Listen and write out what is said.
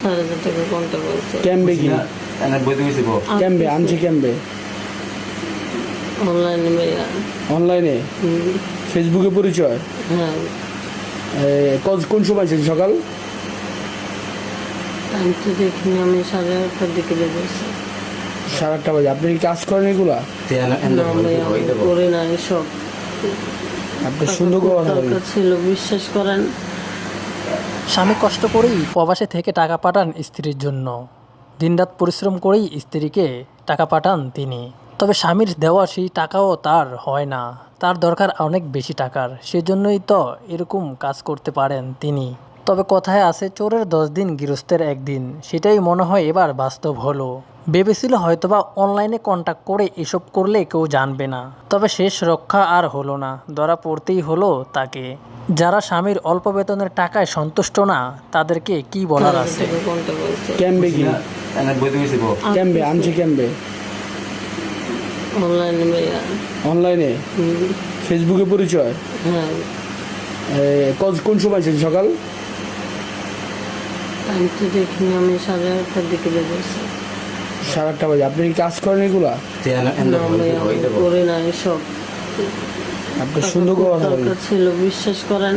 টাকা কোনটা বলছে কেমবে কি কেমবে আনছি কেমবে অনলাইনে মেয়া অনলাইনে ফেসবুকে পরিচয় হ্যাঁ কোন সময় ছিল সকাল আমি তো দেখিনি, আমি 8:30টার দিকে বেরিয়েছি। 8:30 বাজে। আপনি কি কাজ করেন এগুলা? না ভাইয়া, আমি করি না এসব। আপনি সুন্দর করে কথা বলেন। দরকার ছিল, বিশ্বাস করেন। স্বামী কষ্ট করেই প্রবাসে থেকে টাকা পাঠান স্ত্রীর জন্য। দিনরাত পরিশ্রম করেই স্ত্রীকে টাকা পাঠান তিনি। তবে স্বামীর দেওয়া সেই টাকাও তার হয় না, তার দরকার অনেক বেশি টাকার। সেজন্যই তো এরকম কাজ করতে পারেন তিনি। তবে কথায় আছে, চোরের 10 দিন গৃহস্থের 1 দিন। সেটাই মনে হয় এবার বাস্তব হলো। ভেবেছিল হয়তোবা অনলাইনে কন্ট্যাক্ট করে এসব করলে কেউ জানবে না, তবে শেষ রক্ষা আর হলো না, ধরা পড়তেই হলো তাকে। যারা স্বামীর অল্প বেতনের টাকায় সন্তুষ্ট না, তাদেরকে কি বলার আছে? টাকা কোনটা বলছে কেমবে কি কেমবে আনছি কেমবে অনলাইনে মেয়া অনলাইনে ফেসবুকে পরিচয় হ্যাঁ কোন সময় ছিল সকাল আমি তো দেখিনি, আমি 8:30টার দিকে বেরিয়েছি। 8:30 বাজে। আপনি কি কাজ করেন এগুলা? না ভাইয়া, আমি করি না এসব। আপনি সুন্দর করে কথা বলেন। দরকার ছিল, বিশ্বাস করেন।